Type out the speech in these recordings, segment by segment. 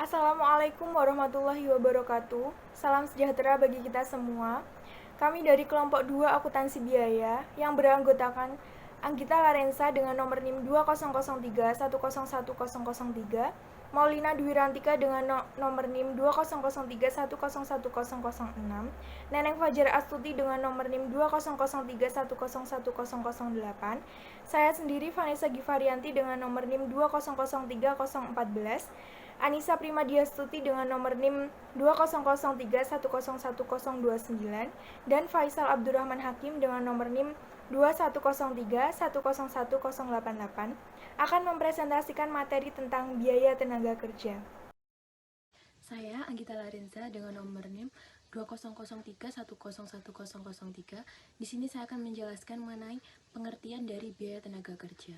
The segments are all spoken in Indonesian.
Assalamualaikum warahmatullahi wabarakatuh. Salam sejahtera bagi kita semua. Kami dari kelompok 2 akuntansi biaya yang beranggotakan Anggita Larensa dengan nomor NIM 2003101003, Maulina Dwi Rantika dengan nomor NIM 2003101006, Neneng Fajar Astuti dengan nomor NIM 2003101008, saya sendiri Vanessa Givarianti dengan nomor NIM 20030411, Anissa Primadiastuti dengan nomor NIM 2003101029, dan Faisal Abdurrahman Hakim dengan nomor NIM 2103101088 akan mempresentasikan materi tentang biaya tenaga kerja. Saya Anggita Larenza dengan nomor NIM 200310101003. Di sini saya akan menjelaskan mengenai pengertian dari biaya tenaga kerja.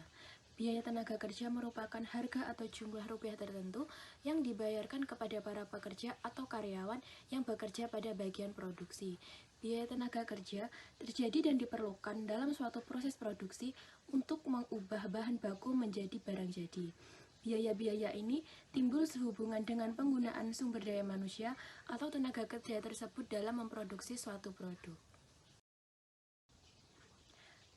Biaya tenaga kerja merupakan harga atau jumlah rupiah tertentu yang dibayarkan kepada para pekerja atau karyawan yang bekerja pada bagian produksi. Biaya tenaga kerja terjadi dan diperlukan dalam suatu proses produksi untuk mengubah bahan baku menjadi barang jadi. Biaya-biaya ini timbul sehubungan dengan penggunaan sumber daya manusia atau tenaga kerja tersebut dalam memproduksi suatu produk.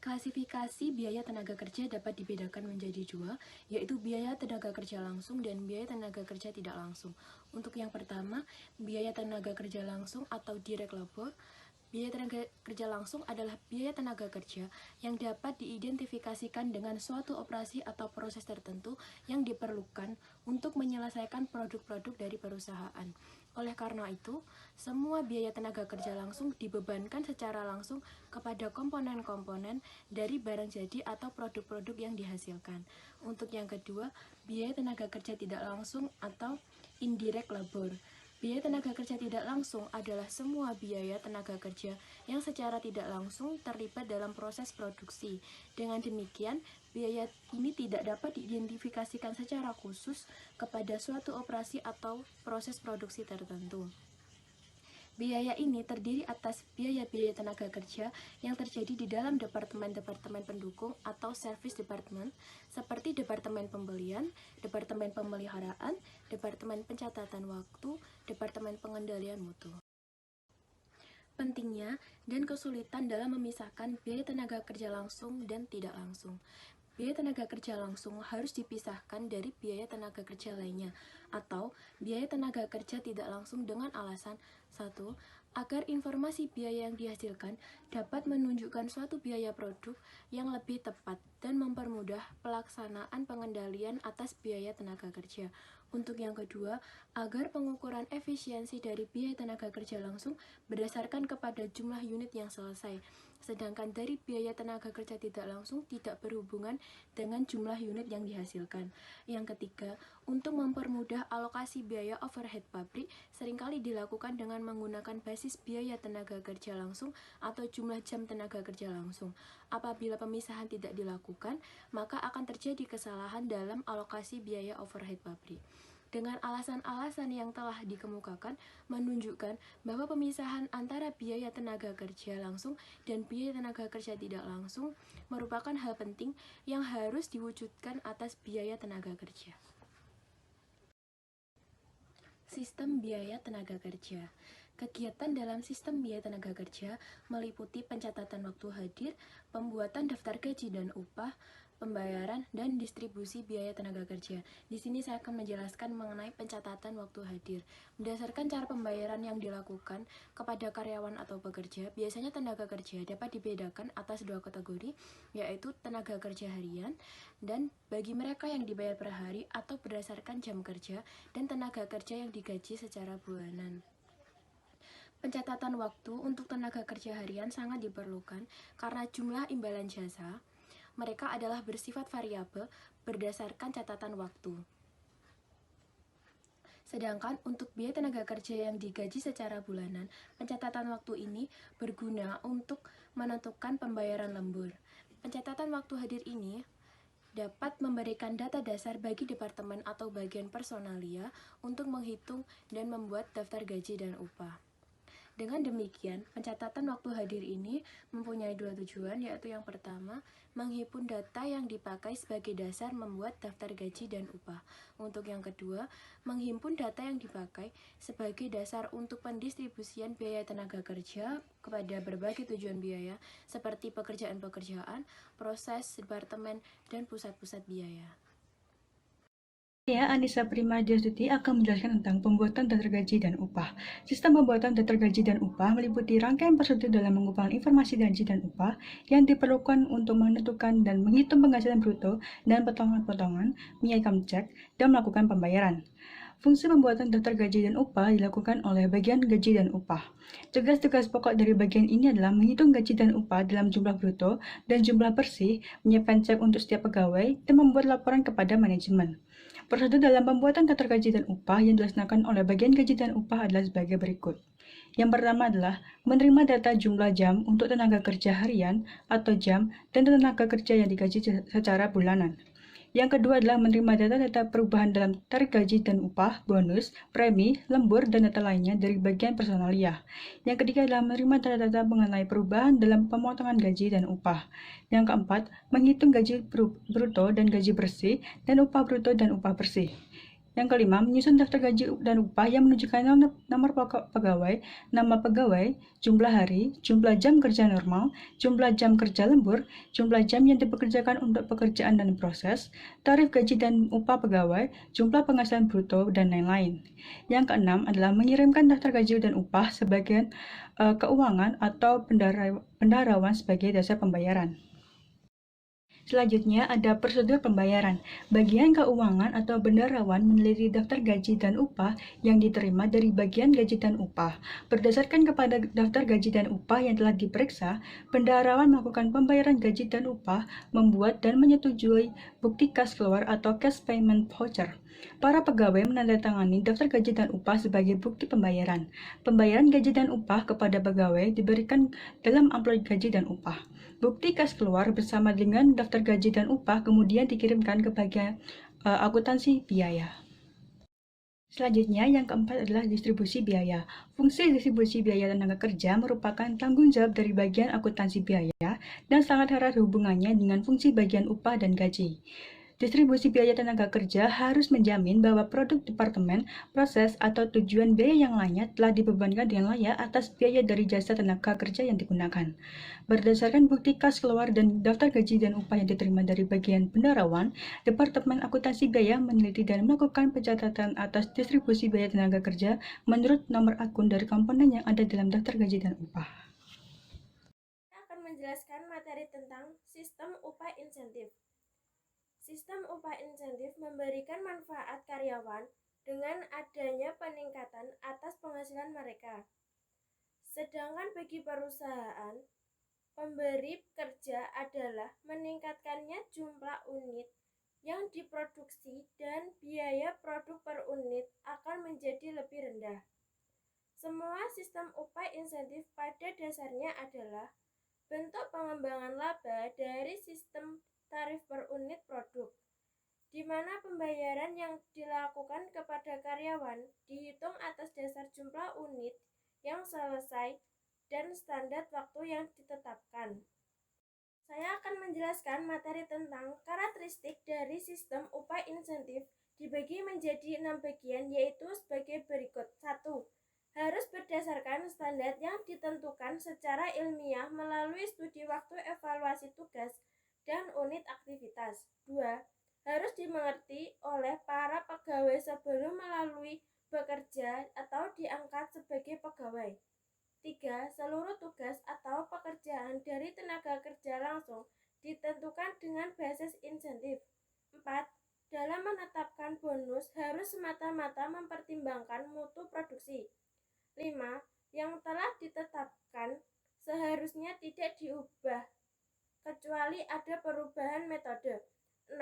Klasifikasi biaya tenaga kerja dapat dibedakan menjadi dua, yaitu biaya tenaga kerja langsung dan biaya tenaga kerja tidak langsung. Untuk yang pertama, biaya tenaga kerja langsung atau direct labor. Biaya tenaga kerja langsung adalah biaya tenaga kerja yang dapat diidentifikasikan dengan suatu operasi atau proses tertentu yang diperlukan untuk menyelesaikan produk-produk dari perusahaan. Oleh karena itu, semua biaya tenaga kerja langsung dibebankan secara langsung kepada komponen-komponen dari barang jadi atau produk-produk yang dihasilkan. Untuk yang kedua, biaya tenaga kerja tidak langsung atau indirect labor. Biaya tenaga kerja tidak langsung adalah semua biaya tenaga kerja yang secara tidak langsung terlibat dalam proses produksi. Dengan demikian, biaya ini tidak dapat diidentifikasikan secara khusus kepada suatu operasi atau proses produksi tertentu. Biaya ini terdiri atas biaya-biaya tenaga kerja yang terjadi di dalam departemen-departemen pendukung atau service department, seperti departemen pembelian, departemen pemeliharaan, departemen pencatatan waktu, departemen pengendalian mutu. Pentingnya dan kesulitan dalam memisahkan biaya tenaga kerja langsung dan tidak langsung. Biaya tenaga kerja langsung harus dipisahkan dari biaya tenaga kerja lainnya, atau biaya tenaga kerja tidak langsung dengan alasan: 1. Agar informasi biaya yang dihasilkan dapat menunjukkan suatu biaya produk yang lebih tepat dan mempermudah pelaksanaan pengendalian atas biaya tenaga kerja. Untuk yang kedua, agar pengukuran efisiensi dari biaya tenaga kerja langsung berdasarkan kepada jumlah unit yang selesai, sedangkan dari biaya tenaga kerja tidak langsung tidak berhubungan dengan jumlah unit yang dihasilkan. Yang ketiga, untuk mempermudah alokasi biaya overhead pabrik seringkali dilakukan dengan menggunakan basis biaya tenaga kerja langsung atau jumlah jam tenaga kerja langsung. Apabila pemisahan tidak dilakukan, maka akan terjadi kesalahan dalam alokasi biaya overhead pabrik. Dengan alasan-alasan yang telah dikemukakan menunjukkan bahwa pemisahan antara biaya tenaga kerja langsung dan biaya tenaga kerja tidak langsung merupakan hal penting yang harus diwujudkan atas biaya tenaga kerja. Sistem biaya tenaga kerja. Kegiatan dalam sistem biaya tenaga kerja meliputi pencatatan waktu hadir, pembuatan daftar gaji dan upah, pembayaran, dan distribusi biaya tenaga kerja. Di sini saya akan menjelaskan mengenai pencatatan waktu hadir. Berdasarkan cara pembayaran yang dilakukan kepada karyawan atau pekerja, biasanya tenaga kerja dapat dibedakan atas dua kategori, yaitu tenaga kerja harian dan bagi mereka yang dibayar per hari atau berdasarkan jam kerja, dan tenaga kerja yang digaji secara bulanan. Pencatatan waktu untuk tenaga kerja harian sangat diperlukan karena jumlah imbalan jasa mereka adalah bersifat variabel berdasarkan catatan waktu. Sedangkan untuk biaya tenaga kerja yang digaji secara bulanan, pencatatan waktu ini berguna untuk menentukan pembayaran lembur. Pencatatan waktu hadir ini dapat memberikan data dasar bagi departemen atau bagian personalia untuk menghitung dan membuat daftar gaji dan upah. Dengan demikian, pencatatan waktu hadir ini mempunyai dua tujuan, yaitu yang pertama, menghimpun data yang dipakai sebagai dasar membuat daftar gaji dan upah. Untuk yang kedua, menghimpun data yang dipakai sebagai dasar untuk pendistribusian biaya tenaga kerja kepada berbagai tujuan biaya, seperti pekerjaan-pekerjaan, proses, departemen, dan pusat-pusat biaya. Saya, Anissa Prima Diastuti, akan menjelaskan tentang pembuatan daftar gaji dan upah. Sistem pembuatan daftar gaji dan upah meliputi rangkaian prosedur dalam mengumpulkan informasi gaji dan upah yang diperlukan untuk menentukan dan menghitung penghasilan bruto dan potongan-potongan, income check, dan melakukan pembayaran. Fungsi pembuatan daftar gaji dan upah dilakukan oleh bagian gaji dan upah. Tugas-tugas pokok dari bagian ini adalah menghitung gaji dan upah dalam jumlah bruto dan jumlah bersih, menyiapkan cek untuk setiap pegawai, dan membuat laporan kepada manajemen. Prosedur dalam pembuatan daftar gaji dan upah yang dilaksanakan oleh bagian gaji dan upah adalah sebagai berikut. Yang pertama adalah menerima data jumlah jam untuk tenaga kerja harian atau jam dan tenaga kerja yang digaji secara bulanan. Yang kedua adalah menerima data-data perubahan dalam tarif gaji dan upah, bonus, premi, lembur, dan data lainnya dari bagian personalia. Yang ketiga adalah menerima data-data mengenai perubahan dalam pemotongan gaji dan upah. Yang keempat, menghitung gaji bruto dan gaji bersih, dan upah bruto dan upah bersih. Yang kelima, menyusun daftar gaji dan upah yang menunjukkan nomor pokok pegawai, nama pegawai, jumlah hari, jumlah jam kerja normal, jumlah jam kerja lembur, jumlah jam yang dipekerjakan untuk pekerjaan dan proses, tarif gaji dan upah pegawai, jumlah penghasilan bruto, dan lain-lain. Yang keenam adalah mengirimkan daftar gaji dan upah sebagai keuangan atau bendaharawan sebagai dasar pembayaran. Selanjutnya ada prosedur pembayaran. Bagian keuangan atau bendaharawan meneliti daftar gaji dan upah yang diterima dari bagian gaji dan upah. Berdasarkan kepada daftar gaji dan upah yang telah diperiksa, bendaharawan melakukan pembayaran gaji dan upah, membuat dan menyetujui bukti kas keluar atau cash payment voucher. Para pegawai menandatangani daftar gaji dan upah sebagai bukti pembayaran. Pembayaran gaji dan upah kepada pegawai diberikan dalam amplop gaji dan upah. Bukti kas keluar bersama dengan daftar gaji dan upah kemudian dikirimkan ke bagian akuntansi biaya. Selanjutnya, yang keempat adalah distribusi biaya. Fungsi distribusi biaya tenaga kerja merupakan tanggung jawab dari bagian akuntansi biaya dan sangat erat hubungannya dengan fungsi bagian upah dan gaji. Distribusi biaya tenaga kerja harus menjamin bahwa produk departemen, proses, atau tujuan biaya yang lainnya telah dibebankan dengan layak atas biaya dari jasa tenaga kerja yang digunakan. Berdasarkan bukti kas keluar dan daftar gaji dan upah yang diterima dari bagian bendaharawan, Departemen Akuntansi Biaya meneliti dan melakukan pencatatan atas distribusi biaya tenaga kerja menurut nomor akun dari komponen yang ada dalam daftar gaji dan upah. Saya akan menjelaskan materi tentang sistem upah insentif. Sistem upah insentif memberikan manfaat karyawan dengan adanya peningkatan atas penghasilan mereka. Sedangkan bagi perusahaan, pemberi kerja adalah meningkatkannya jumlah unit yang diproduksi dan biaya produk per unit akan menjadi lebih rendah. Semua sistem upah insentif pada dasarnya adalah bentuk pengembangan laba dari sistem tarif per unit produk, di mana pembayaran yang dilakukan kepada karyawan dihitung atas dasar jumlah unit yang selesai dan standar waktu yang ditetapkan. Saya akan menjelaskan materi tentang karakteristik dari sistem upah insentif dibagi menjadi 6 bagian, yaitu sebagai berikut. 1. Harus berdasarkan standar yang ditentukan secara ilmiah melalui studi waktu evaluasi tugas dan unit aktivitas. 2. Harus dimengerti oleh para pegawai sebelum melalui bekerja atau diangkat sebagai pegawai. 3. Seluruh tugas atau pekerjaan dari tenaga kerja langsung ditentukan dengan basis insentif. 4. Dalam menetapkan bonus harus semata-mata mempertimbangkan mutu produksi. 5. Yang telah ditetapkan seharusnya tidak diubah kecuali ada perubahan metode. 6.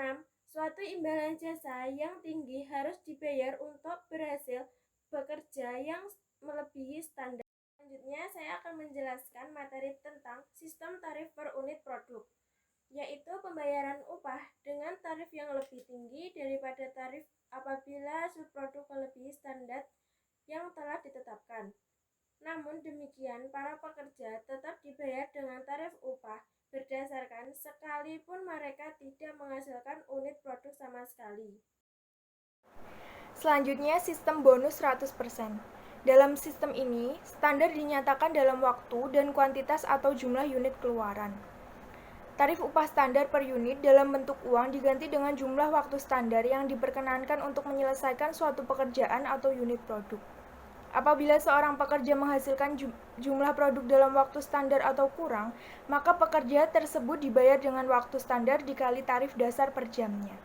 Suatu imbalan jasa yang tinggi harus dibayar untuk berhasil bekerja yang melebihi standar. Selanjutnya, saya akan menjelaskan materi tentang sistem tarif per unit produk, yaitu pembayaran upah dengan tarif yang lebih tinggi daripada tarif apabila subproduk melebihi standar yang telah ditetapkan. Namun demikian, para pekerja tetap dibayar dengan tarif upah berdasarkan sekalipun mereka tidak menghasilkan unit produk sama sekali. Selanjutnya, sistem bonus 100%. Dalam sistem ini, standar dinyatakan dalam waktu dan kuantitas atau jumlah unit keluaran. Tarif upah standar per unit dalam bentuk uang diganti dengan jumlah waktu standar yang diperkenankan untuk menyelesaikan suatu pekerjaan atau unit produk. Apabila seorang pekerja menghasilkan jumlah produk dalam waktu standar atau kurang, maka pekerja tersebut dibayar dengan waktu standar dikali tarif dasar per jamnya.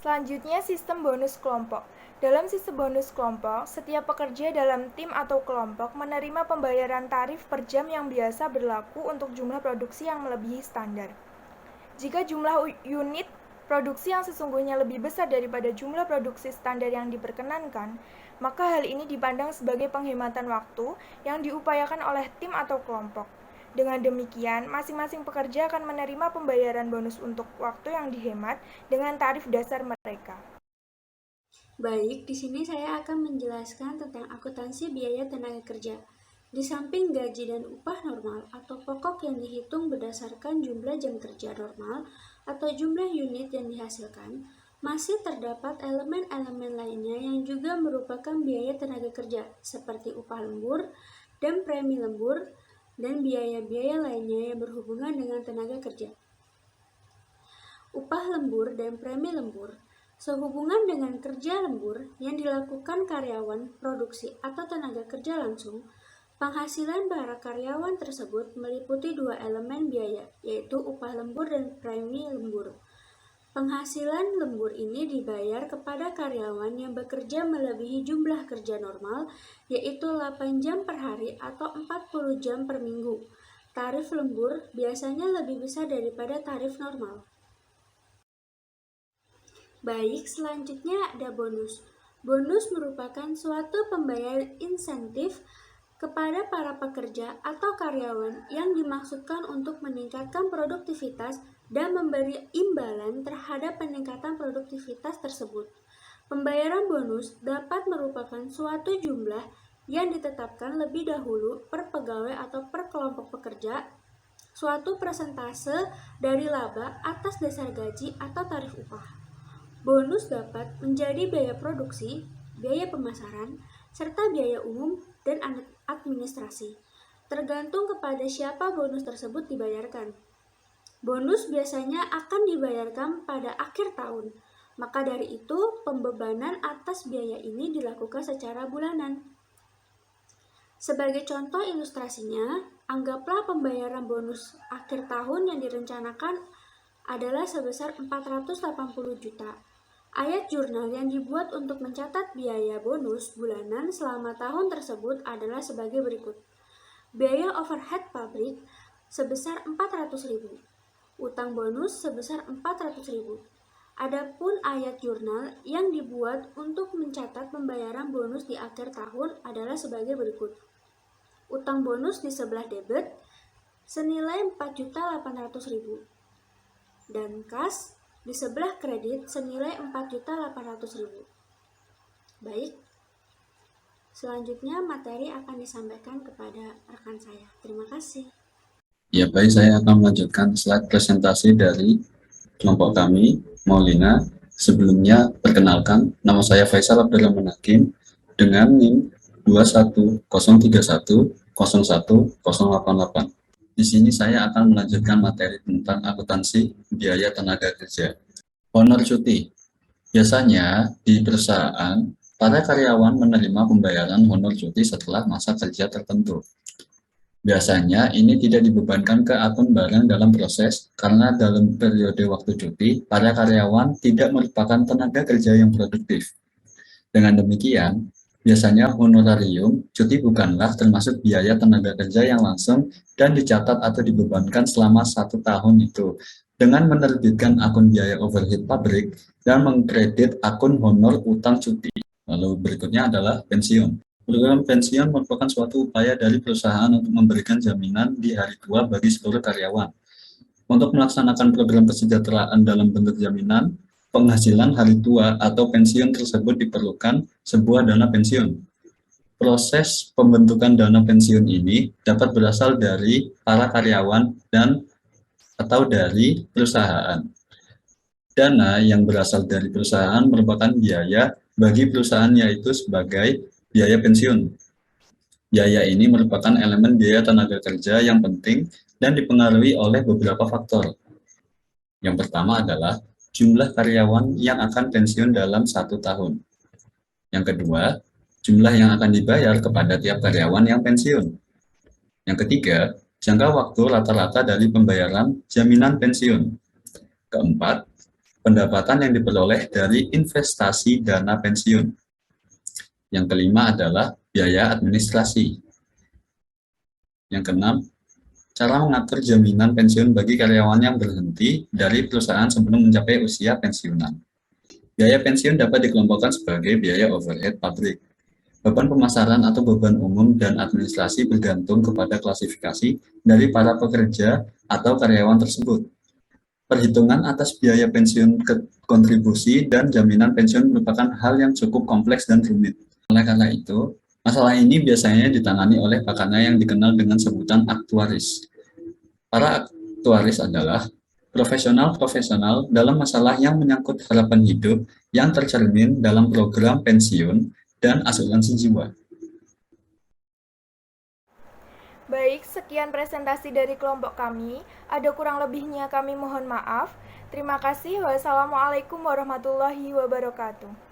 Selanjutnya, sistem bonus kelompok. Dalam sistem bonus kelompok, setiap pekerja dalam tim atau kelompok menerima pembayaran tarif per jam yang biasa berlaku untuk jumlah produksi yang melebihi standar. Jika jumlah unit produksi yang sesungguhnya lebih besar daripada jumlah produksi standar yang diperkenankan, maka hal ini dipandang sebagai penghematan waktu yang diupayakan oleh tim atau kelompok. Dengan demikian, masing-masing pekerja akan menerima pembayaran bonus untuk waktu yang dihemat dengan tarif dasar mereka. Baik, di sini saya akan menjelaskan tentang akuntansi biaya tenaga kerja. Di samping gaji dan upah normal atau pokok yang dihitung berdasarkan jumlah jam kerja normal atau jumlah unit yang dihasilkan, masih terdapat elemen-elemen lainnya yang juga merupakan biaya tenaga kerja, seperti upah lembur dan premi lembur, dan biaya-biaya lainnya yang berhubungan dengan tenaga kerja. Upah lembur dan premi lembur sehubungan dengan kerja lembur yang dilakukan karyawan produksi atau tenaga kerja langsung. Penghasilan para karyawan tersebut meliputi dua elemen biaya, yaitu upah lembur dan premi lembur. Penghasilan lembur ini dibayar kepada karyawan yang bekerja melebihi jumlah kerja normal, yaitu 8 jam per hari atau 40 jam per minggu. Tarif lembur biasanya lebih besar daripada tarif normal. Baik, selanjutnya ada bonus. Bonus merupakan suatu pembayaran insentif kepada para pekerja atau karyawan yang dimaksudkan untuk meningkatkan produktivitas dan memberi imbalan terhadap peningkatan produktivitas tersebut. Pembayaran bonus dapat merupakan suatu jumlah yang ditetapkan lebih dahulu per pegawai atau per kelompok pekerja, suatu persentase dari laba atas dasar gaji atau tarif upah. Bonus dapat menjadi biaya produksi, biaya pemasaran, serta biaya umum dan administrasi, tergantung kepada siapa bonus tersebut dibayarkan. Bonus biasanya akan dibayarkan pada akhir tahun, maka dari itu pembebanan atas biaya ini dilakukan secara bulanan. Sebagai contoh ilustrasinya, anggaplah pembayaran bonus akhir tahun yang direncanakan adalah sebesar 480 juta. Ayat jurnal yang dibuat untuk mencatat biaya bonus bulanan selama tahun tersebut adalah sebagai berikut. Biaya overhead pabrik sebesar 400.000. Utang bonus sebesar 400.000. Adapun ayat jurnal yang dibuat untuk mencatat pembayaran bonus di akhir tahun adalah sebagai berikut. Utang bonus di sebelah debit senilai 4.800.000 dan kas di sebelah kredit senilai 4.800.000. Baik, selanjutnya materi akan disampaikan kepada rekan saya. Terima kasih. Ya baik, saya akan melanjutkan slide presentasi dari kelompok kami, Maulina. Sebelumnya, perkenalkan, nama saya Faisal Abdurrahman Hakim dengan NIM 21013101088. Di sini saya akan melanjutkan materi tentang akuntansi biaya tenaga kerja. Honor cuti. Biasanya di perusahaan, para karyawan menerima pembayaran honor cuti setelah masa kerja tertentu. Biasanya ini tidak dibebankan ke akun barang dalam proses karena dalam periode waktu cuti, para karyawan tidak merupakan tenaga kerja yang produktif. Dengan demikian, biasanya honorarium cuti bukanlah termasuk biaya tenaga kerja yang langsung dan dicatat atau dibebankan selama 1 tahun itu dengan menerbitkan akun biaya overhead pabrik dan mengkredit akun honor utang cuti. Lalu berikutnya adalah pensiun. Program pensiun merupakan suatu upaya dari perusahaan untuk memberikan jaminan di hari tua bagi seluruh karyawan. Untuk melaksanakan program kesejahteraan dalam bentuk jaminan, penghasilan hari tua atau pensiun tersebut diperlukan sebuah dana pensiun. proses pembentukan dana pensiun ini dapat berasal dari para karyawan dan atau dari perusahaan. Dana yang berasal dari perusahaan merupakan biaya bagi perusahaan, yaitu sebagai biaya pensiun. Biaya ini merupakan elemen biaya tenaga kerja yang penting dan dipengaruhi oleh beberapa faktor. Yang pertama adalah jumlah karyawan yang akan pensiun dalam 1 tahun. Yang kedua, jumlah yang akan dibayar kepada tiap karyawan yang pensiun. Yang ketiga, jangka waktu rata-rata dari pembayaran jaminan pensiun. Keempat, pendapatan yang diperoleh dari investasi dana pensiun. Yang kelima adalah biaya administrasi. Yang keenam, cara mengatur jaminan pensiun bagi karyawan yang berhenti dari perusahaan sebelum mencapai usia pensiunan. Biaya pensiun dapat dikelompokkan sebagai biaya overhead pabrik. Beban pemasaran atau beban umum dan administrasi bergantung kepada klasifikasi dari para pekerja atau karyawan tersebut. Perhitungan atas biaya pensiun kontribusi dan jaminan pensiun merupakan hal yang cukup kompleks dan rumit. Oleh karena itu, masalah ini biasanya ditangani oleh pakar yang dikenal dengan sebutan aktuaris. Para aktuaris adalah profesional-profesional dalam masalah yang menyangkut harapan hidup yang tercermin dalam program pensiun dan asuransi jiwa. Baik, sekian presentasi dari kelompok kami. Ada kurang lebihnya kami mohon maaf. Terima kasih. Wassalamualaikum warahmatullahi wabarakatuh.